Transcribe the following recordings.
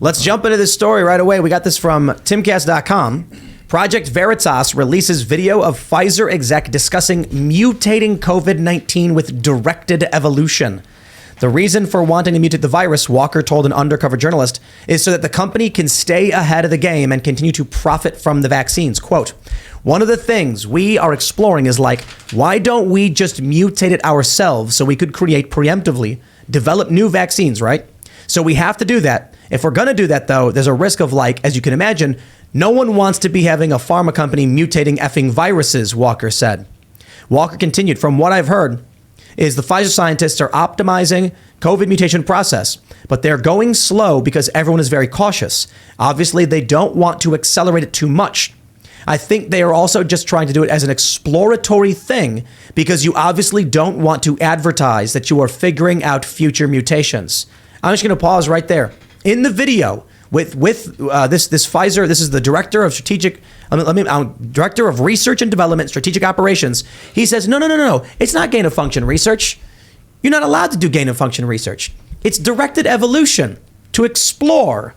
Let's jump into this story right away. We got this from Timcast.com. Project Veritas releases video of Pfizer exec discussing mutating COVID-19 with directed evolution. The reason for wanting to mutate the virus, Walker told an undercover journalist, is so that the company can stay ahead of the game and continue to profit from the vaccines. Quote, one of the things we are exploring is like, why don't we just mutate it ourselves so we could create preemptively, develop new vaccines, right? So we have to do that. If we're going to do that, though, there's a risk of, like, as you can imagine, no one wants to be having a pharma company mutating effing viruses, Walker said. Walker continued, from what I've heard, is the Pfizer scientists are optimizing COVID mutation process, but they're going slow because everyone is very cautious. Obviously, they don't want to accelerate it too much. I think they are also just trying to do it as an exploratory thing because you obviously don't want to advertise that you are figuring out future mutations. I'm just going to pause right there. In the video with this Pfizer, this is the director of director of research and development, strategic operations. He says, no. It's not gain of function research. You're not allowed to do gain of function research. It's directed evolution to explore,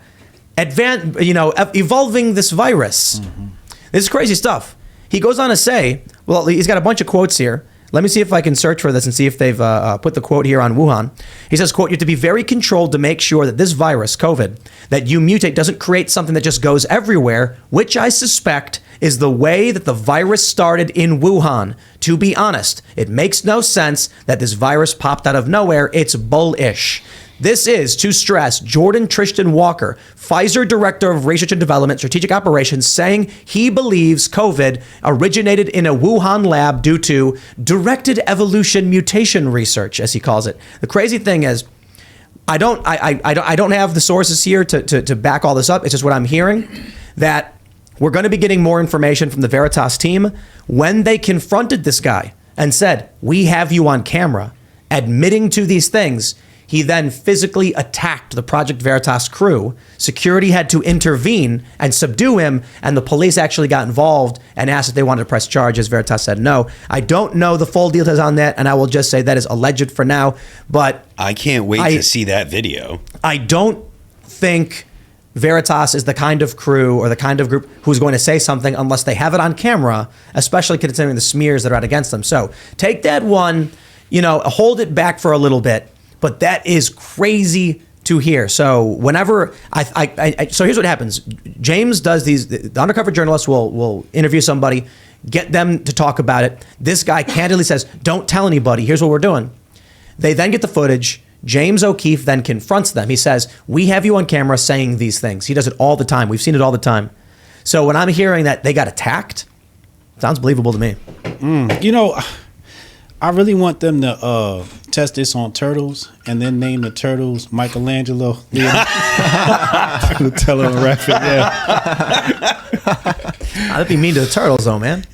evolving this virus. Mm-hmm. This is crazy stuff. He goes on to say, well, he's got a bunch of quotes here. Let me see if I can search for this and see if they've put the quote here on Wuhan. He says, quote, you have to be very controlled to make sure that this virus, COVID, that you mutate doesn't create something that just goes everywhere, which I suspect is the way that the virus started in Wuhan. To be honest, it makes no sense that this virus popped out of nowhere. It's bullish. This is, to stress, Jordan Tristan Walker, Pfizer Director of Research and Development, Strategic Operations, saying he believes COVID originated in a Wuhan lab due to directed evolution mutation research, as he calls it. The crazy thing is, I don't have the sources here to back all this up. It's just what I'm hearing, that we're going to be getting more information from the Veritas team when they confronted this guy and said, we have you on camera admitting to these things. He then physically attacked the Project Veritas crew. Security had to intervene and subdue him, and the police actually got involved and asked if they wanted to press charges. Veritas said no. I don't know the full details on that, and I will just say that is alleged for now. But I can't wait to see that video. I don't think Veritas is the kind of crew or the kind of group who's going to say something unless they have it on camera, especially considering the smears that are out against them. So take that one, hold it back for a little bit. But that is crazy to hear. So whenever so here's what happens. James does these. The undercover journalist will interview somebody, get them to talk about it. This guy candidly says, "Don't tell anybody. Here's what we're doing." They then get the footage. James O'Keefe then confronts them. He says, "We have you on camera saying these things." He does it all the time. We've seen it all the time. So when I'm hearing that they got attacked, sounds believable to me. I really want them to test this on turtles and then name the turtles Michelangelo. Donatello and Raphael. Yeah. That'd be mean to the turtles, though, man.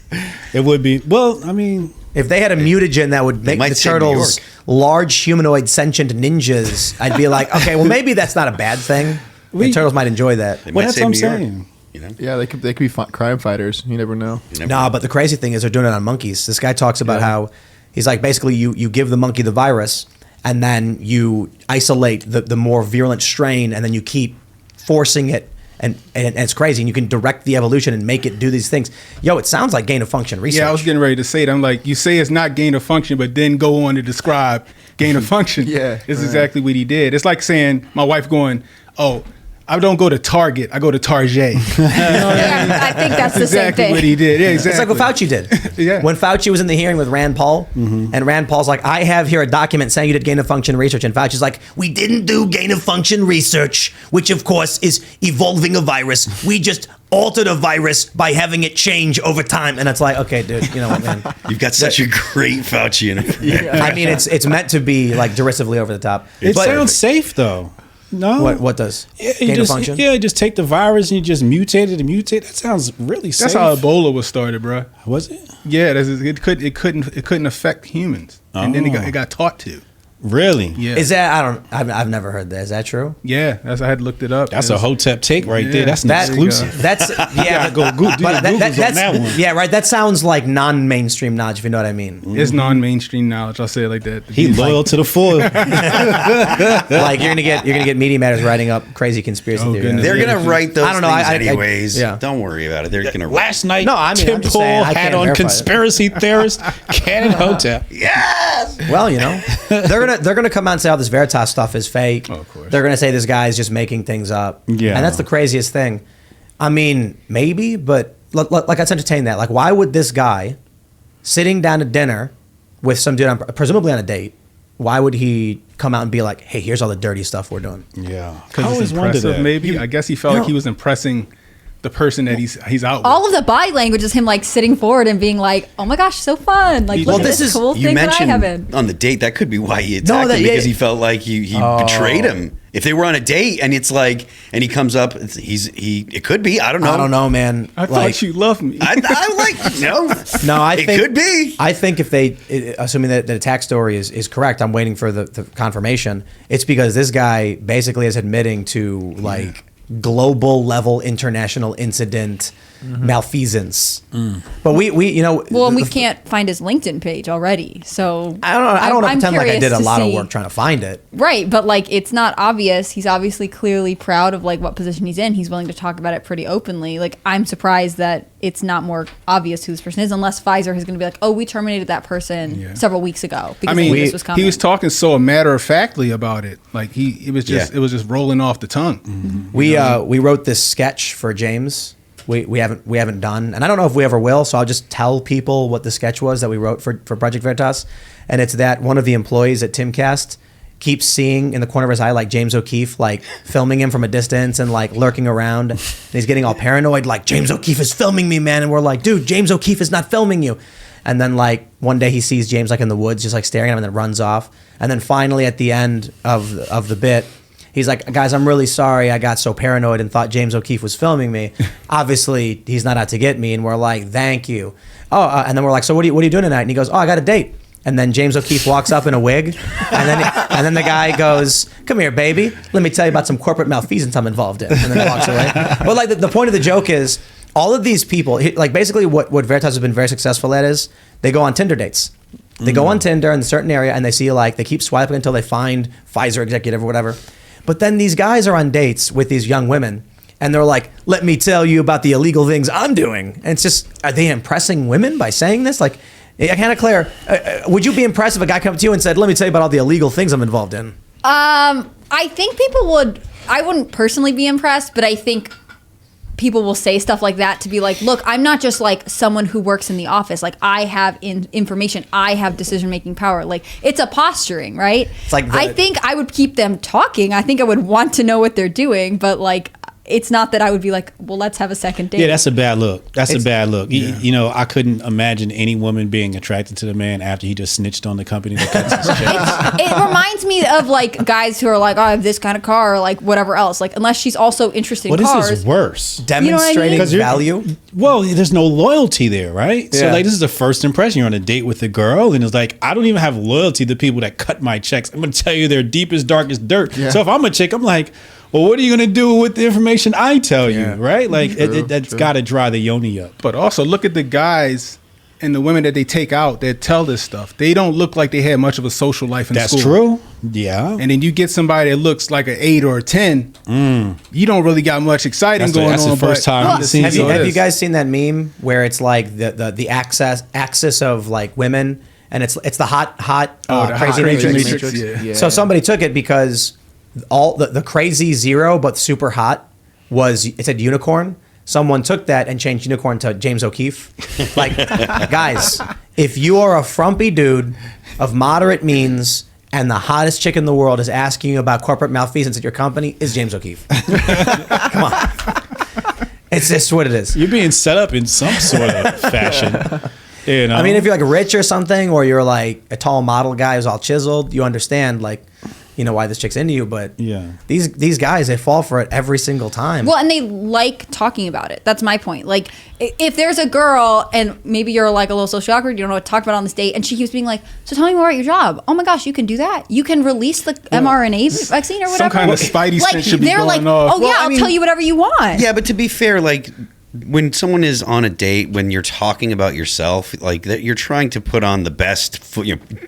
It would be. Well, I mean, if they had a mutagen that would make the turtles large humanoid sentient ninjas, I'd be like, okay, well, maybe that's not a bad thing. The turtles might enjoy that. Well, that's what I'm saying. Yeah, they could be crime fighters. You never know. No, but the crazy thing is they're doing it on monkeys. This guy talks about how he's like, basically you give the monkey the virus and then you isolate the more virulent strain and then you keep forcing it and it's crazy. And you can direct the evolution and make it do these things. Yo, it sounds like gain of function research. Yeah, I was getting ready to say it. I'm like, you say it's not gain of function, but then go on to describe gain of function. Yeah. It's exactly what he did. It's like saying, my wife going, oh, I don't go to Target. I go to Target. I think that's the same exactly thing. what he did. Yeah, exactly. It's like what Fauci did. Yeah. When Fauci was in the hearing with Rand Paul, and Rand Paul's like, I have here a document saying you did gain of function research. And Fauci's like, we didn't do gain of function research, which of course is evolving a virus. We just altered a virus by having it change over time. And it's like, okay, dude, you know what, man? You've got such a great Fauci in it. Yeah. I mean, it's meant to be like derisively over the top. It sounds safe though. No. What does? Gain of function? Yeah, you just take the virus and you just mutate it and mutate. That sounds really safe. That's how Ebola was started, bro. Was it? Yeah, it couldn't affect humans, and then it got taught to. Really? Yeah. Is that I've never heard that. Is that true? Yeah, I had looked it up. That's a Hotep take right there. That's an That- exclusive. That's yeah. Go do your Googles on that one. Yeah, right. That sounds like non-mainstream knowledge, if you know what I mean. It's non-mainstream knowledge. I'll say it like that. He loyal to the foil. Like you're gonna get Media Matters writing up crazy conspiracy theories. goodness. They're gonna write those I don't know, things I- anyways. yeah. Don't worry about it. They're gonna Last night, No, I mean, Tim I'm just saying, Pool I had can't on verify it. conspiracy theorist Cannon Hotep. Well, they're gonna come out and say all this Veritas stuff is fake. Oh, of course. They're gonna say this guy's just making things up. Yeah. And that's the craziest thing. I mean, maybe, but like let's entertain that. Like, why would this guy sitting down to dinner with some dude, presumably on a date, why would he come out and be like, "Hey, here's all the dirty stuff we're doing"? Yeah. I Because always it's wondered impressive, that. maybe. I guess he felt like he was impressing the person that he's out with. All of the body language is him like sitting forward and being like, "Oh my gosh, so fun! Like, Well, look at this this is- cool You thing that I mentioned have in." on the date that could be why he No, attacked that- him because yeah. he felt like he betrayed him. If they were on a date and it's like and he comes up, it could be. I don't know. I don't know, man. I thought you loved me. I like no. No, I it think could be. I think if they, assuming that the attack story is correct, I'm waiting for the confirmation. It's because this guy basically is admitting to like global level international incident malfeasance. But we Well, and we can't find his LinkedIn page already, so I don't know. I don't want to I'm pretend like I curious did a to lot of see- work trying to find it. Right, but like it's not obvious. He's obviously clearly proud of like what position he's in. He's willing to talk about it pretty openly. Like I'm surprised that it's not more obvious who this person is, unless Pfizer is going to be like, "Oh, we terminated that person several weeks ago because I mean, this was coming." he was talking so matter of factly about it. Like it was just rolling off the tongue. We wrote this sketch for James. We haven't done, and I don't know if we ever will. So I'll just tell people what the sketch was that we wrote for Project Veritas, and it's that one of the employees at Timcast keeps seeing in the corner of his eye like James O'Keefe like filming him from a distance and like lurking around, and he's getting all paranoid like James O'Keefe is filming me, man, and we're like, dude, James O'Keefe is not filming you. And then like one day he sees James like in the woods just like staring at him and then runs off, and then finally at the end of the bit, he's like, guys, I'm really sorry I got so paranoid and thought James O'Keefe was filming me. Obviously, he's not out to get me. And we're like, thank you. And then we're like, so what are you doing tonight? And he goes, I got a date. And then James O'Keefe walks up in a wig. And then the guy goes, come here, baby. Let me tell you about some corporate malfeasance I'm involved in. And then he walks away. But like the point of the joke is, all of these people, like basically what Veritas has been very successful at is they go on Tinder dates. They go on Tinder in a certain area and they see like, they keep swiping until they find Pfizer executive or whatever. But then these guys are on dates with these young women and they're like, let me tell you about the illegal things I'm doing. And it's just, are they impressing women by saying this? Like, I kind of Claire, would you be impressed if a guy came up to you and said, let me tell you about all the illegal things I'm involved in? I think people would. I wouldn't personally be impressed, but I think people will say stuff like that to be like, look, I'm not just like someone who works in the office. Like I have information. I have decision-making power. Like it's a posturing, right? It's like I think I would keep them talking. I think I would want to know what they're doing, but like, it's not that I would be like, well, let's have a second date. Yeah, that's a bad look. That's a bad look. You know, I couldn't imagine any woman being attracted to the man after he just snitched on the company that cuts his check. It reminds me of like guys who are like, oh, I have this kind of car or like whatever else. Like unless she's also interested in Well, cars. this is worse. Demonstrating You know what I mean? value? Well, there's no loyalty there, right? So Yeah. like this is the first impression. You're on a date with a girl and it's like, I don't even have loyalty to people that cut my checks. I'm gonna tell you their deepest, darkest dirt. Yeah. So if I'm a chick, I'm like, well, what are you gonna do with the information I tell you, right? Like that's gotta dry the yoni up. But also look at the guys and the women that they take out that tell this stuff. They don't look like they had much of a social life in That's school. true. Yeah. And then you get somebody that looks like an 8 or a 10. You don't really got much exciting going that's on. the first but- time I've seen Have So you guys seen that meme where it's like the axis of like women and it's the hot the crazy hot matrix. matrix, yeah. So somebody took it because all the crazy zero but super hot was, it said unicorn. Someone took that and changed unicorn to James O'Keefe. Like, guys, if you are a frumpy dude of moderate means and the hottest chick in the world is asking you about corporate malfeasance at your company, is James O'Keefe. Come on. It's just what it is. You're being set up in some sort of fashion. You know? I mean, if you're like rich or something, or you're like a tall model guy who's all chiseled, you understand. Like, why this chick's into you, but Yeah. these guys, they fall for it every single time. Well, and they like talking about it. That's my point. Like, if there's a girl and maybe you're like a little social awkward, you don't know what to talk about on this date, and she keeps being like, so tell me more about your job. Oh my gosh, you can do that. You can release the mRNA vaccine or whatever. Some kind of spidey sense should be they're going like, off. oh yeah, I'll tell you whatever you want. Yeah, but to be fair, like when someone is on a date, when you're talking about yourself, like that, you're trying to put on the best,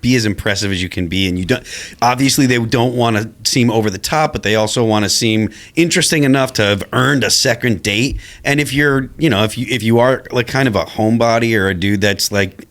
be as impressive as you can be, and you don't. Obviously, they don't want to seem over the top, but they also want to seem interesting enough to have earned a second date. And if you're, if you are like kind of a homebody or a dude that's like,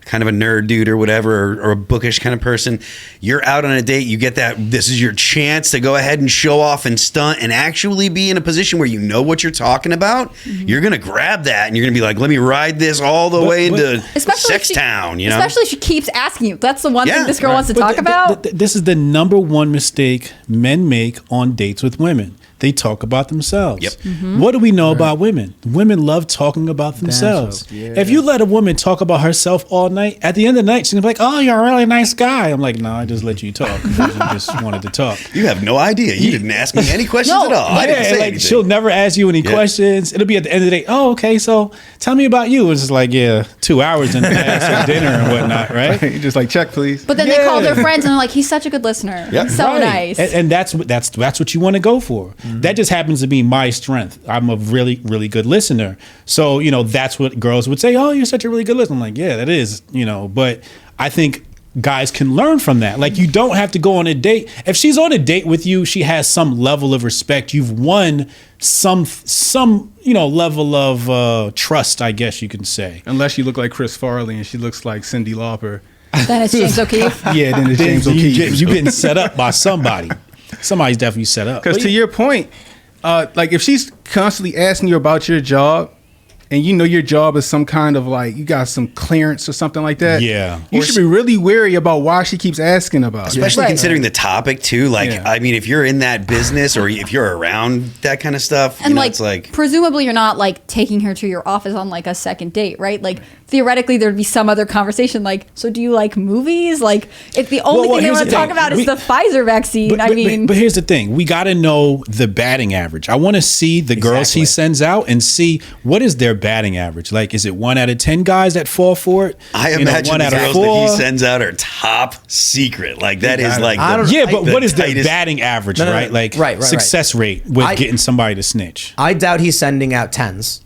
kind of a nerd dude or whatever, or a bookish kind of person, you're out on a date, you get that, this is your chance to go ahead and show off and stunt and actually be in a position where you know what you're talking about. You're going to grab that and you're going to be like, let me ride this all the way into Sex Town, Especially if she keeps asking you. That's the one thing this girl wants to But talk about. This is the number one mistake men make on dates with women. They talk about themselves. Yep. What do we know about women? Women love talking about themselves. If you let a woman talk about herself all night, at the end of the night, she's gonna be like, "Oh, you're a really nice guy." I'm like, "No, I just let you talk because you just wanted to talk." You have no idea. You didn't ask me any questions at all. I didn't say anything. She'll never ask you any questions. It'll be at the end of the day. Oh, okay. So tell me about you. It's just like 2 hours in advance of dinner and whatnot, right? You're just like, check, please. But then they call their friends and they're like, he's such a good listener. Yep. He's so nice. And that's what you want to go for. That just happens to be my strength. I'm a really, really good listener. So, that's what girls would say. Oh, you're such a really good listener. I'm like, yeah, that is, but I think guys can learn from that. Like, you don't have to go on a date. If she's on a date with you, she has some level of respect. You've won some level of trust, I guess you can say. Unless you look like Chris Farley and she looks like Cyndi Lauper. Then it's James O'Keefe. Yeah, then it's James O'Keefe. You getting set up by somebody. Somebody's definitely set up. Because to your point, like if she's constantly asking you about your job, and your job is some kind of like you got some clearance or something like that. Yeah. You should be really wary about why she keeps asking about it. Especially considering the topic too. Like, I mean, if you're in that business or if you're around that kind of stuff, And it's like presumably you're not like taking her to your office on like a second date, right? Like theoretically there'd be some other conversation like, so do you like movies? Like if the only thing they want to talk about is the Pfizer vaccine, But here's the thing. We got to know the batting average. I want to see the girls he sends out and see what is their batting average. Like, is it 1 out of 10 guys that fall for it? I imagine the girls that he sends out are top secret. Like that is like but what is the batting average, right? Like success rate with getting somebody to snitch. I doubt he's sending out 10s.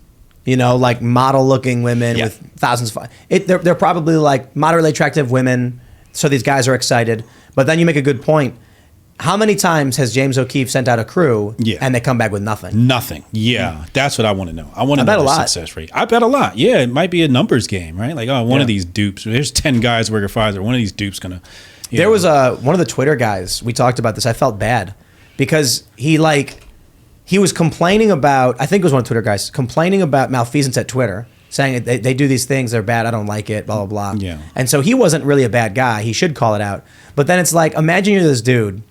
Like model-looking women with thousands of... They're probably like moderately attractive women, so these guys are excited. But then you make a good point. How many times has James O'Keefe sent out a crew and they come back with nothing? Nothing. Yeah, that's what I want to know. I want to bet know a the lot. success rate. I bet a lot. Yeah, it might be a numbers game, right? Like, one of these dupes. There's 10 guys working at Pfizer. One of these dupes going to... There was one of the Twitter guys, we talked about this. I felt bad because he was complaining about, I think it was one of the Twitter guys, complaining about malfeasance at Twitter, saying they do these things, they're bad, I don't like it, blah, blah, blah. Yeah. And so he wasn't really a bad guy. He should call it out. But then it's like, imagine you're this dude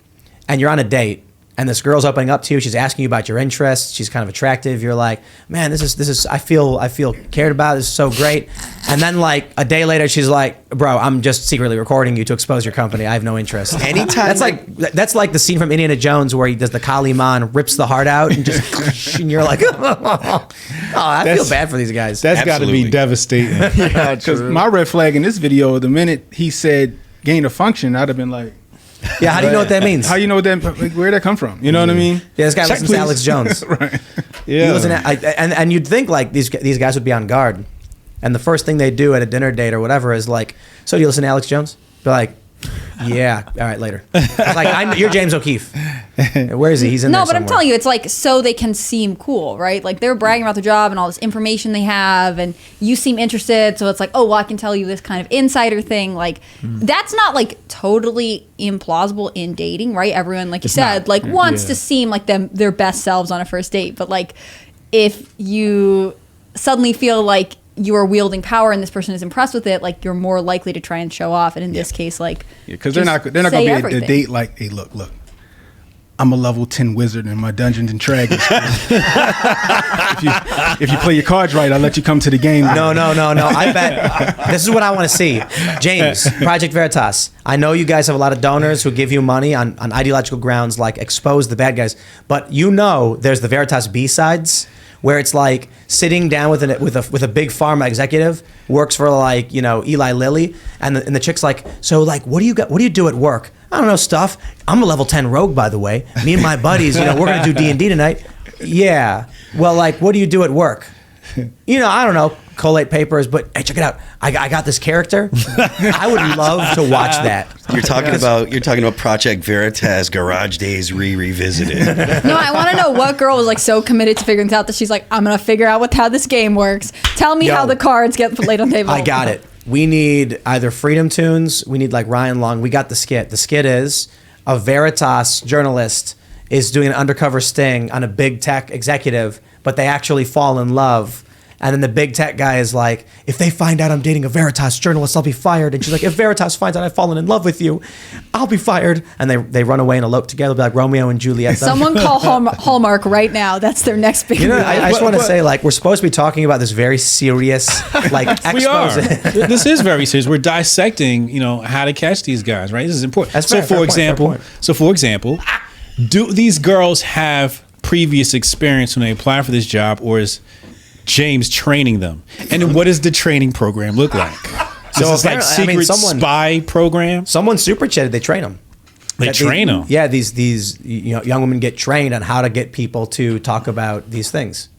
and you're on a date and this girl's opening up to you. She's asking you about your interests. She's kind of attractive. You're like, man, this is, I feel cared about. This is so great. And then like a day later, she's like, bro, I'm just secretly recording you to expose your company. I have no interest. Anytime. That's like the scene from Indiana Jones where he does the Kali Man, rips the heart out and just, and you're like, I feel bad for these guys. That's got to be devastating. Because my red flag in this video, the minute he said gain of function, I'd have been like, yeah, how do you know what that means? How you know that? Like, where'd that come from? You know what I mean? Yeah, this guy listens to Alex Jones. Right. Yeah. And you'd think like these guys would be on guard. And the first thing they do at a dinner date or whatever is like, so do you listen to Alex Jones? They're like, yeah, all right, later. Like, you're James O'Keefe. Where is he? He's in there somewhere. I'm telling you, it's like so they can seem cool, right? Like they're bragging about their job and all this information they have, and you seem interested, so it's like, oh, well, I can tell you this kind of insider thing. Like that's not like totally implausible in dating, right? Everyone, like you said, like wants to seem like their best selves on a first date, but like if you suddenly feel like you are wielding power and this person is impressed with it, like you're more likely to try and show off. And in this case, like, because they're not going to be a date like, hey, look, I'm a level 10 wizard in my Dungeons and Dragons. if you play your cards right, I'll let you come to the game. No. I bet this is what I want to see. James, Project Veritas. I know you guys have a lot of donors who give you money on ideological grounds, like expose the bad guys. But there's the Veritas B-sides, where it's like sitting down with a big pharma executive, works for like, Eli Lilly, and the chick's like, so like, what do you do at work? I don't know, stuff. I'm a level 10 rogue, by the way. Me and my buddies, we're gonna do D&D tonight. Yeah. Well, like, what do you do at work? I don't know, collate papers, but hey, check it out. I got this character. I would love to watch that. You're talking about Project Veritas Garage Days revisited. No, I want to know what girl was like so committed to figuring this out that she's like, I'm gonna figure out how this game works. Tell me how the cards get laid on the table. I got it. We need either Freedom Tunes. We need like Ryan Long. We got the skit. The skit is a Veritas journalist is doing an undercover sting on a big tech executive, but they actually fall in love. And then the big tech guy is like, if they find out I'm dating a Veritas journalist, I'll be fired. And she's like, if Veritas finds out I've fallen in love with you, I'll be fired. And they run away and elope together, be like Romeo and Juliet. Someone call Hallmark right now. That's their next big movie. I just want to say, like, we're supposed to be talking about this very serious, like, expose. We are. This is very serious. We're dissecting, how to catch these guys, right? This is important. That's fair, for example, do these girls have previous experience when they apply for this job, or is James training them? And then what does the training program look like? So it's like secret spy program? Someone super chatted, they train them. They train them? Yeah, these young women get trained on how to get people to talk about these things.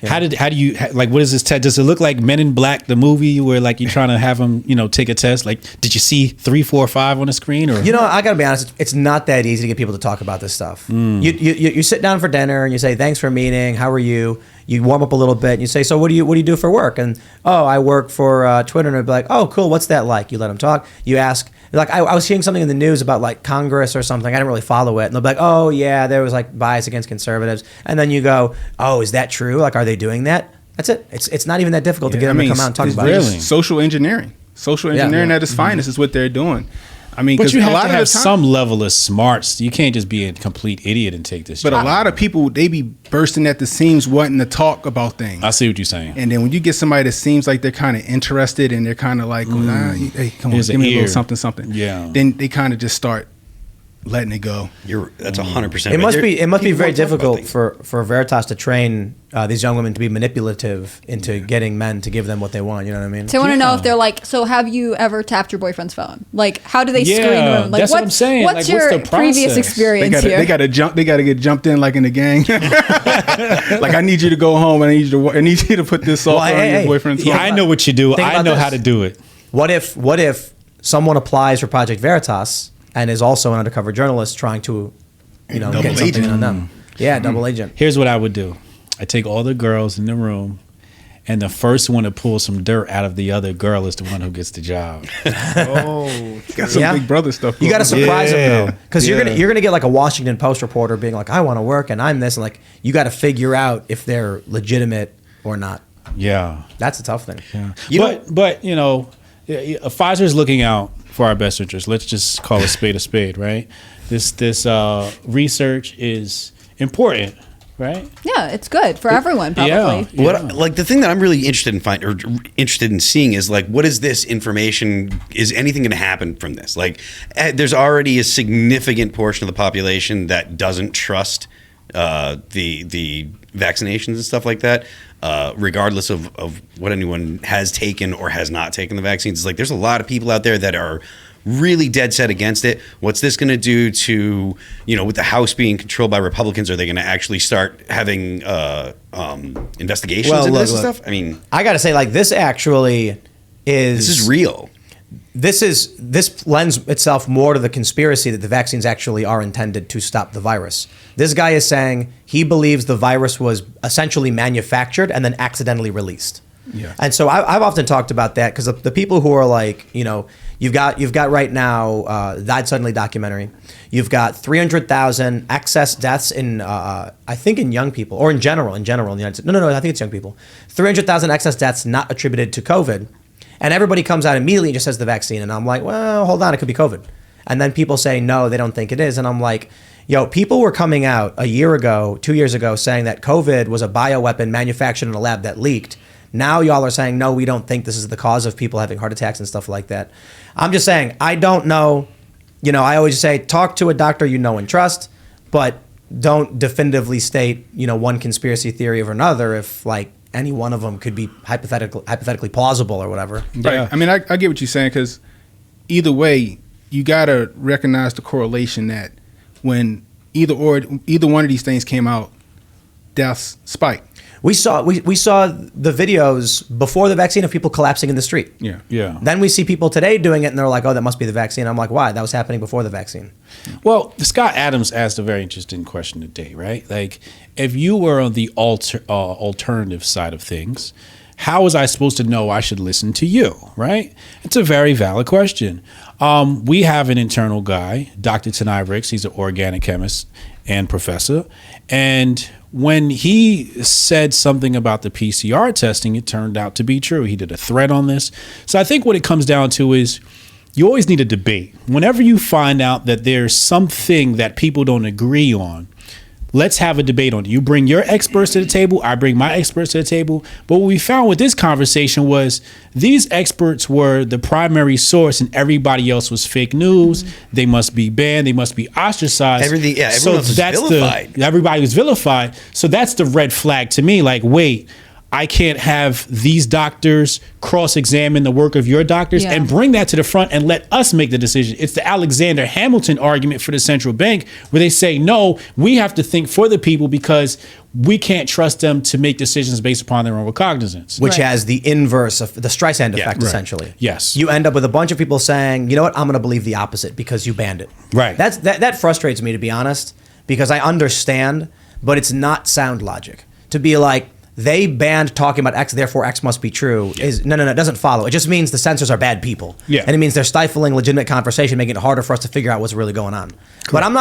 How do you what is this test? Does it look like Men in Black, the movie, where like you're trying to have them, take a test? Like, did you see 3, 4, 5 on the screen? Or I gotta be honest, it's not that easy to get people to talk about this stuff. You sit down for dinner and you say, thanks for meeting, how are you? You warm up a little bit and you say, so what do you do for work? And I work for Twitter. And they'd be like, oh, cool, what's that like? You let them talk. You ask, like, I was seeing something in the news about like Congress or something. I didn't really follow it. And they'll be like, oh yeah, there was like bias against conservatives. And then you go, oh, is that true? Like, are they doing that? That's it. It's not even that difficult to get them to come out and talk about it. Social engineering. Social engineering at its finest is what they're doing. I mean, but you have to have some level of smarts. You can't just be a complete idiot and take this job. But a lot of people, they be bursting at the seams wanting to talk about things. I see what you're saying. And then when you get somebody that seems like they're kind of interested and they're kind of like, hey, come on, give me a little something. Yeah. Then they kind of just start letting it go. That's 100%. It must be very difficult for Veritas to train these young women to be manipulative into getting men to give them what they want. You know what I mean? So I want to know if they're like, so have you ever tapped your boyfriend's phone? Like, how do they screen them? Like, that's what I'm saying. What's like, your what's the previous experience here? They got to get jumped in like in the gang. Like, I need you to go home and I need you to put this salt on your boyfriend's phone. Yeah, I know what you do. I know how to do it. What if someone applies for Project Veritas and is also an undercover journalist trying to, get something in on them? Yeah, double agent. Here's what I would do. I take all the girls in the room, and the first one to pull some dirt out of the other girl is the one who gets the job. Got some Big Brother stuff. You got to surprise them though, because you're gonna get like a Washington Post reporter being like, I want to work and I'm this, and like you got to figure out if they're legitimate or not. Yeah, that's a tough thing. Yeah. But Pfizer's looking out for our best interest. Let's just call a spade, right? This research is important, right? Yeah, it's good for everyone, probably. Yeah. The thing that I'm really interested in seeing is like, what is this information? Is anything going to happen from this? Like, there's already a significant portion of the population that doesn't trust the vaccinations and stuff like that, regardless of what anyone has taken or has not taken the vaccines. It's like there's a lot of people out there that are really dead set against it. What's this going to do to, with the House being controlled by Republicans, are they going to actually start having investigations into this and stuff? I mean, I got to say, like, this actually is... This is real. This lends itself more to the conspiracy that the vaccines actually are intended to stop the virus. This guy is saying he believes the virus was essentially manufactured and then accidentally released. Yeah. And so I've often talked about that because the people who are like, you've got right now Died Suddenly documentary. You've got 300,000 excess deaths in I think in young people or in general in the United States. No, I think it's young people. 300,000 excess deaths not attributed to COVID. And everybody comes out immediately and just says the vaccine. And I'm like, well, hold on, it could be COVID. And then people say, no, they don't think it is. And I'm like, People were coming out a year ago, 2 years ago, saying that COVID was a bioweapon manufactured in a lab that leaked. Now y'all are saying, no, we don't think this is the cause of people having heart attacks and stuff like that. I'm just saying, I don't know. I always say, talk to a doctor you know and trust, but don't definitively state, one conspiracy theory or another if like any one of them could be hypothetically plausible or whatever. Right. Yeah. I mean, I get what you're saying, because either way, you got to recognize the correlation that when either one of these things came out, deaths spiked. We saw the videos before the vaccine of people collapsing in the street. Yeah. Yeah. Then we see people today doing it, and they're like, "Oh, that must be the vaccine." I'm like, "Why? That was happening before the vaccine." Well, Scott Adams asked a very interesting question today, right? Like, if you were on the alternative side of things, how was I supposed to know I should listen to you, right? It's a very valid question. We have an internal guy, Dr. Tanai Ricks. He's an organic chemist and professor. And when he said something about the PCR testing, it turned out to be true. He did a thread on this. So I think what it comes down to is you always need a debate. Whenever you find out that there's something that people don't agree on, let's have a debate on it. You bring your experts to the table, I bring my experts to the table. But what we found with this conversation was these experts were the primary source and everybody else was fake news. They must be banned. They must be ostracized. Everyone else was vilified. Everybody was vilified. So that's the red flag to me. Like, wait, I can't have these doctors cross-examine the work of your doctors and bring that to the front and let us make the decision. It's the Alexander Hamilton argument for the central bank where they say, no, we have to think for the people because we can't trust them to make decisions based upon their own recognizance. Which has the inverse of the Streisand effect, essentially. Yes. You end up with a bunch of people saying, you know what, I'm going to believe the opposite because you banned it. Right. That frustrates me, to be honest, because I understand, but it's not sound logic. To be like, they banned talking about X, therefore X must be true. No, it doesn't follow. It just means the censors are bad people. Yeah. And it means they're stifling legitimate conversation, making it harder for us to figure out what's really going on. Correct. But I'm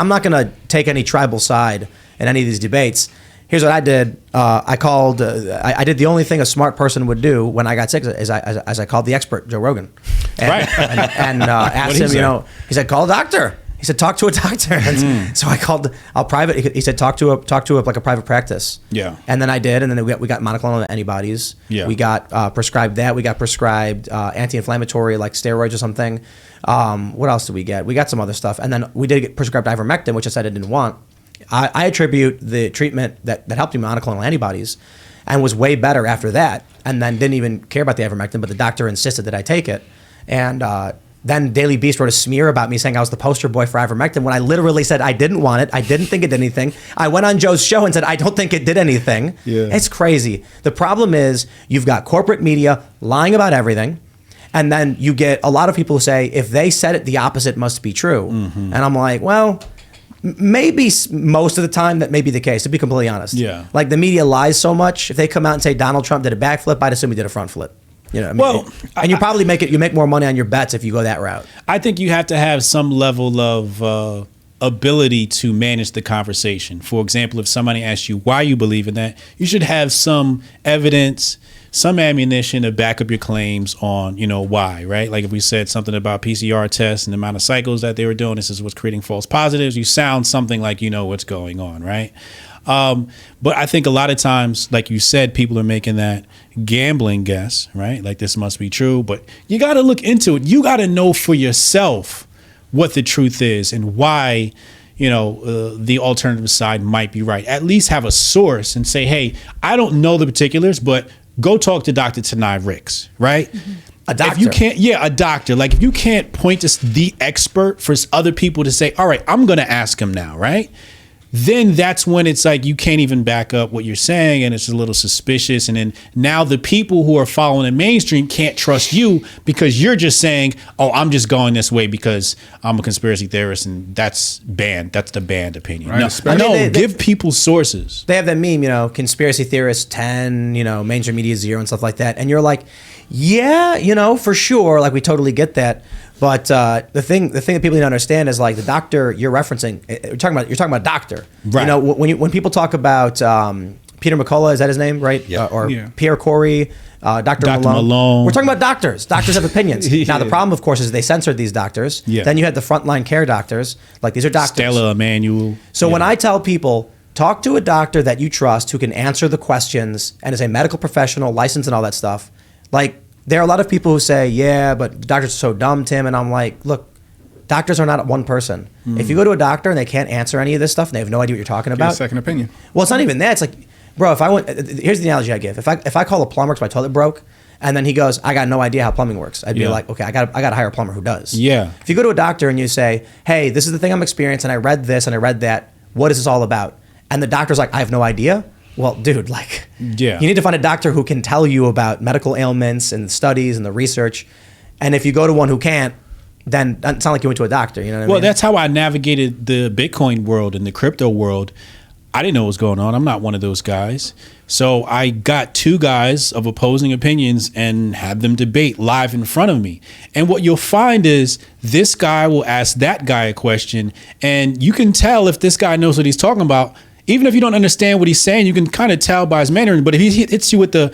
not gonna take any tribal side in any of these debates. Here's what I did. I did the only thing a smart person would do when I got sick, is I called the expert, Joe Rogan. And asked him, he said, call a doctor. He said, talk to a doctor. And so I called he said, talk to like a private practice. Yeah. And then I did. And then we got monoclonal antibodies. Yeah. We got prescribed that. We got prescribed anti-inflammatory, like steroids or something. What else did we get? We got some other stuff. And then we did get prescribed ivermectin, which I said I didn't want. I attribute the treatment that helped me monoclonal antibodies and was way better after that. And then didn't even care about the ivermectin, but the doctor insisted that I take it. And then Daily Beast wrote a smear about me saying I was the poster boy for ivermectin when I literally said I didn't want it. I didn't think it did anything. I went on Joe's show and said I don't think it did anything. Yeah. It's crazy. The problem is you've got corporate media lying about everything. And then you get a lot of people who say if they said it, the opposite must be true. Mm-hmm. And I'm like, well, maybe most of the time that may be the case, to be completely honest. Yeah. Like the media lies so much. If they come out and say Donald Trump did a backflip, I'd assume he did a front flip. You know, well, and you probably make more money on your bets if you go that route. I think you have to have some level of ability to manage the conversation. For example, if somebody asks you why you believe in that, you should have some evidence, some ammunition to back up your claims on, why, right? Like if we said something about PCR tests and the amount of cycles that they were doing, this is what's creating false positives. You sound something like you know what's going on, right? But I think a lot of times, like you said, people are making that gambling guess, right? Like this must be true, but you got to look into it. You got to know for yourself what the truth is and why, the alternative side might be right. At least have a source and say, hey, I don't know the particulars, but go talk to Dr. Tanai Ricks, right? Mm-hmm. A doctor. If you can't, a doctor. Like if you can't point to the expert for other people to say, all right, I'm going to ask him now, right? Then that's when it's like you can't even back up what you're saying and it's a little suspicious. And then now the people who are following the mainstream can't trust you because you're just saying, oh, I'm just going this way because I'm a conspiracy theorist and that's banned. That's the banned opinion. Right. Give people sources. They have that meme, conspiracy theorists 10, mainstream media 0 and stuff like that. And you're like, yeah, for sure. Like we totally get that. But the thing that people need to understand is like the doctor you're referencing. You're talking about a doctor. Right. When people talk about Peter McCullough, is that his name, right? Yeah. Or Yeah. Pierre Corey, Dr. Malone. We're talking about doctors. Doctors have opinions. Yeah. Now, the problem, of course, is they censored these doctors. Yeah. Then you had the frontline care doctors. Like, these are doctors. Stella Emanuel. So Yeah. when I tell people, talk to a doctor that you trust who can answer the questions and is a medical professional, licensed and all that stuff, like, there are a lot of people who say, yeah, but doctors are so dumb, Tim. And I'm like, look, doctors are not one person. If you go to a doctor and they can't answer any of this stuff and they have no idea what you're talking Get a about. second opinion. Well, it's not even that. It's like, bro, if I went, here's the analogy I give. If I call a plumber because my toilet broke, and then he goes, I got no idea how plumbing works, I'd be Yeah. like, okay, I got to hire a plumber who does. Yeah. If you go to a doctor and you say, hey, this is the thing I'm experiencing, I read this and I read that, what is this all about? And the doctor's like, I have no idea. Well, dude, like, Yeah. you need to find a doctor who can tell you about medical ailments and studies and the research. And if you go to one who can't, then it's not like you went to a doctor. You know what I mean? Well, that's how I navigated the Bitcoin world and the crypto world. I didn't know what was going on. I'm not one of those guys. So I got two guys of opposing opinions and had them debate live in front of me. And what you'll find is this guy will ask that guy a question, and you can tell if this guy knows what he's talking about. Even if you don't understand what he's saying, you can kind of tell by his manner. But if he hits you with the,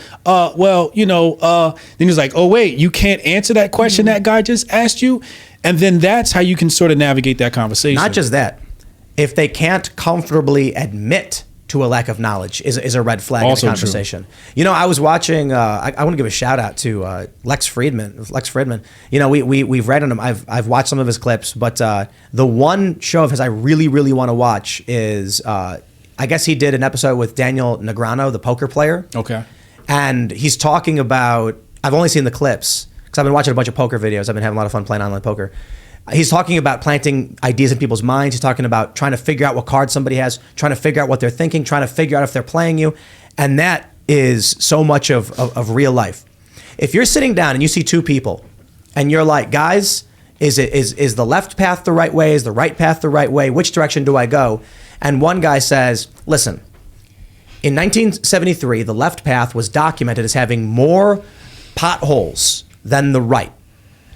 then he's like, oh, wait, you can't answer that question that guy just asked you. And then that's how you can sort of navigate that conversation. Not just that. If they can't comfortably admit to a lack of knowledge is a red flag Also in the conversation. You know, I was watching, I want to give a shout out to Lex Fridman. You know, we've read on him. I've watched some of his clips, but the one show of his I really, really want to watch is, I guess he did an episode with Daniel Negreanu, the poker player. Okay. And he's talking about, I've only seen the clips because I've been watching a bunch of poker videos. I've been having a lot of fun playing online poker. He's talking about planting ideas in people's minds. He's talking about trying to figure out what cards somebody has, trying to figure out what they're thinking, trying to figure out if they're playing you. And that is so much of real life. If you're sitting down and you see two people and you're like, guys, is the left path the right way? Is the right path the right way? Which direction do I go? And one guy says, listen, in 1973, the left path was documented as having more potholes than the right.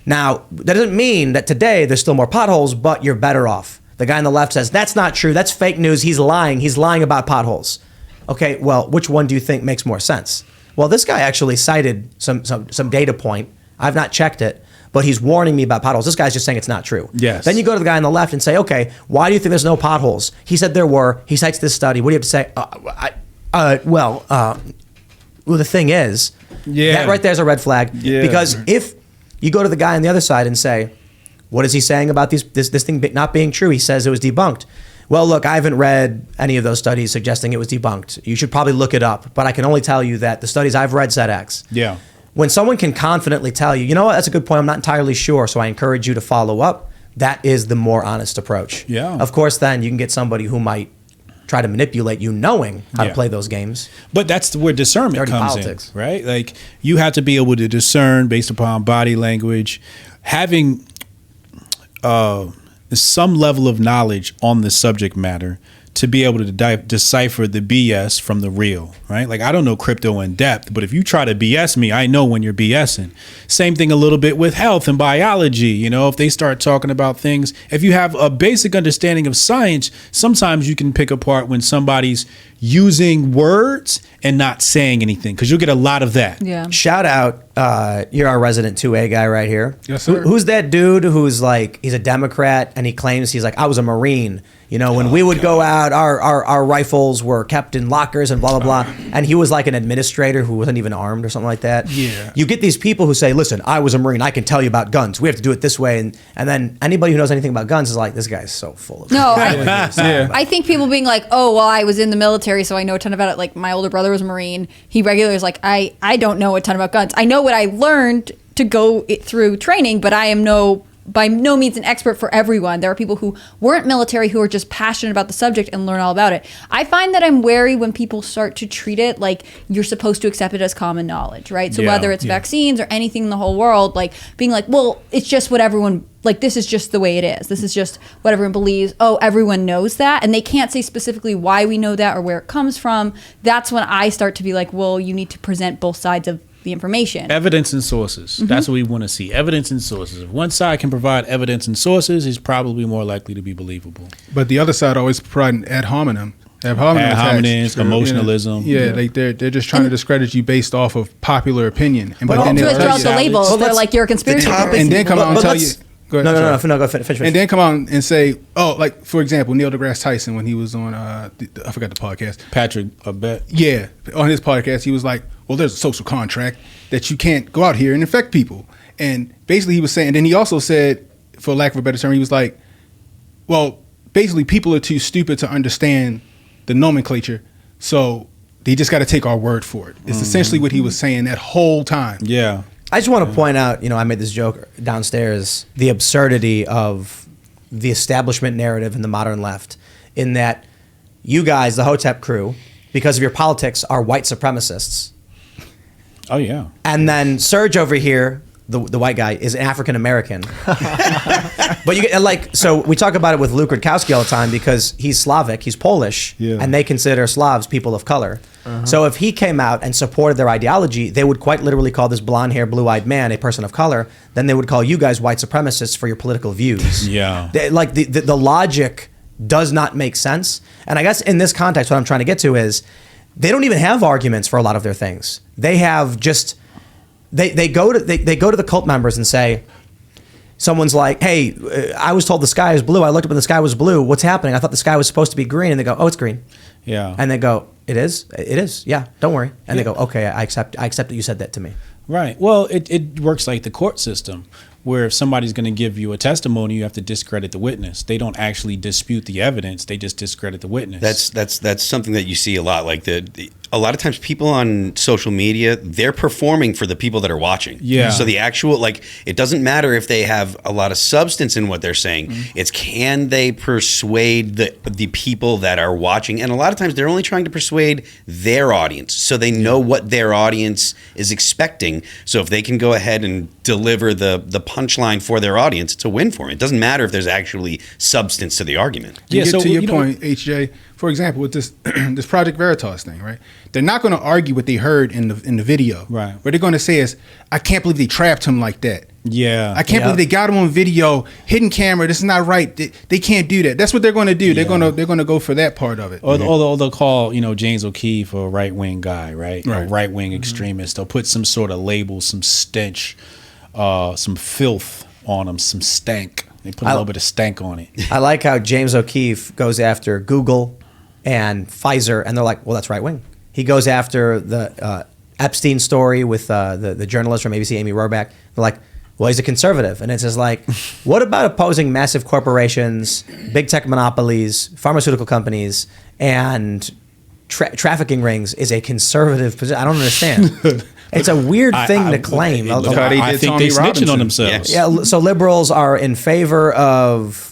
Now, that doesn't mean that today there's still more potholes, but you're better off. The guy on the left says, that's not true. That's fake news. He's lying. He's lying about potholes. Okay, well, which one do you think makes more sense? Well, this guy actually cited some data point. I've not checked it, but he's warning me about potholes. This guy's just saying it's not true. Yes. Then you go to the guy on the left and say, okay, why do you think there's no potholes? He said there were. He cites this study. What do you have to say? Well, the thing is, that right there is a red flag. Yeah. Because if you go to the guy on the other side and say, what is he saying about this thing not being true? He says it was debunked. Well, look, I haven't read any of those studies suggesting it was debunked. You should probably look it up. But I can only tell you that the studies I've read said X. Yeah. When someone can confidently tell you, you know what, that's a good point, I'm not entirely sure, so I encourage you to follow up, that is the more honest approach. Yeah. Of course, then you can get somebody who might try to manipulate you knowing how to Yeah. play those games. But that's where discernment Dirty comes politics. in, right? Like you have to be able to discern based upon body language, having some level of knowledge on the subject matter to be able to decipher the BS from the real, right? Like I don't know crypto in depth, but if you try to BS me, I know when you're BSing. Same thing a little bit with health and biology. You know, if they start talking about things, if you have a basic understanding of science, sometimes you can pick apart when somebody's using words and not saying anything, because you'll get a lot of that. Yeah. Shout out, you're our resident 2A guy right here. Yes, sir. Who's that dude who's like, he's a Democrat and he claims he's like, I was a Marine. You know, when we would go out, our rifles were kept in lockers and blah, blah, blah. And he was like an administrator who wasn't even armed or something like that. Yeah. You get these people who say, listen, I was a Marine. I can tell you about guns. We have to do it this way. And then anybody who knows anything about guns is like, this guy's so full of No, Yeah. I think people being like, oh, well, I was in the military, so I know a ton about it. Like, my older brother was a Marine. He regularly is like, I don't know a ton about guns. I know what I learned to go through training, but I am by no means an expert for everyone. There are people who weren't military who are just passionate about the subject and learn all about it. I find that I'm wary when people start to treat it like you're supposed to accept it as common knowledge, right? So Yeah, whether it's yeah. vaccines or anything in the whole world, like being like, well, it's just what everyone, like this is just the way it is. This is just what everyone believes. Oh, everyone knows that. And they can't say specifically why we know that or where it comes from. That's when I start to be like, well, you need to present both sides of the information. Evidence and sources. That's what we want to see. Evidence and sources. If one side can provide evidence and sources, he's probably more likely to be believable. But the other side always provide an ad hominem. Ad hominem Ad attacks, hominems, true. emotionalism. Yeah, like they're just trying to discredit you based off of popular opinion. And But then to they'll throw tell out the you, labels, Well, they're let's- like, you're a conspiracy topic- theorist. and then come out and But tell you. let's- Go ahead, No, sorry. go finish. And then come out and say, oh, like for example, Neil deGrasse Tyson when he was on, I forgot the podcast. Patrick, I bet. Yeah, on his podcast, he was like, well, there's a social contract that you can't go out here and infect people. And basically he was saying, and then he also said, for lack of a better term, he was like, well, basically people are too stupid to understand the nomenclature, so they just got to take our word for it. It's essentially what he was saying that whole time. Yeah. I just want to point out, I made this joke downstairs, the absurdity of the establishment narrative in the modern left, in that you guys, the Hotep crew, because of your politics, are white supremacists. Oh, yeah. And then Serge over here, the white guy, is African American. But you get so we talk about it with Luke Rutkowski all the time because he's Slavic, he's Polish, Yeah. and they consider Slavs people of color. So if he came out and supported their ideology, they would quite literally call this blonde-haired, blue-eyed man a person of color. Then they would call you guys white supremacists for your political views. Yeah. The logic does not make sense. And I guess in this context, what I'm trying to get to is they don't even have arguments for a lot of their things. They have just they go to the cult members and say, someone's like, hey, I was told the sky is blue. I looked up and the sky was blue. What's happening? I thought the sky was supposed to be green. And they go, oh, it's green. Yeah. And they go, it is? It is. Yeah, don't worry. And they Yeah. go, okay, I accept that you said that to me. Right. Well, it works like the court system, where if somebody's going to give you a testimony, you have to discredit the witness. They don't actually dispute the evidence; they just discredit the witness. That's something that you see a lot. Like a lot of times people on social media, they're performing for the people that are watching. Yeah. So the actual, it doesn't matter if they have a lot of substance in what they're saying. It's can they persuade the people that are watching? And a lot of times they're only trying to persuade their audience, so they know what their audience is expecting. So if they can go ahead and deliver the punchline for their audience, it's a win for them. It doesn't matter if there's actually substance to the argument. To get to your you know- point, HJ, for example, with this this Project Veritas thing, right? They're not going to argue what they heard in the video. Right. What they're going to say is, I can't believe they trapped him like that. Yeah. I can't believe they got him on video, hidden camera. This is not right. They can't do that. That's what they're going to do. They're going to go for that part of it. Or they'll call James O'Keefe a right wing guy, right? A Right. right wing extremist. They'll put some sort of label, some stench, some filth on them, some stank. They put a little bit of stank on it. I like how James O'Keefe goes after Google and Pfizer, and they're like, well, that's right wing. He goes after the Epstein story with the journalist from ABC, Amy Rohrbeck. They're like, well, he's a conservative. And it's just like, what about opposing massive corporations, big tech monopolies, pharmaceutical companies, and trafficking rings is a conservative position? I don't understand. It's a weird thing to claim. Look how they I did think Tommy they're snitching Robinson. on themselves. Yeah, so liberals are in favor of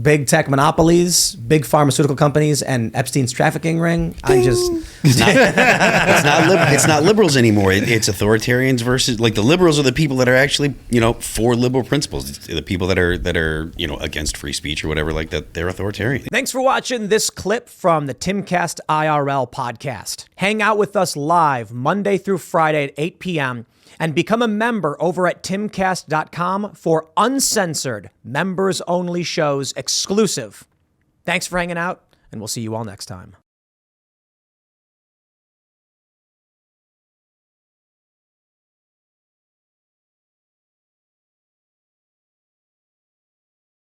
big tech monopolies, big pharmaceutical companies, and Epstein's trafficking ring. It's not liberals anymore. It's authoritarians versus the liberals are the people that are actually for liberal principles. It's the people that are against free speech or whatever like that. They're authoritarian. Thanks for watching this clip from the Timcast IRL podcast. Hang out with us live Monday through Friday at 8 p.m. and become a member over at timcast.com for uncensored, members-only shows exclusive. Thanks for hanging out, and we'll see you all next time.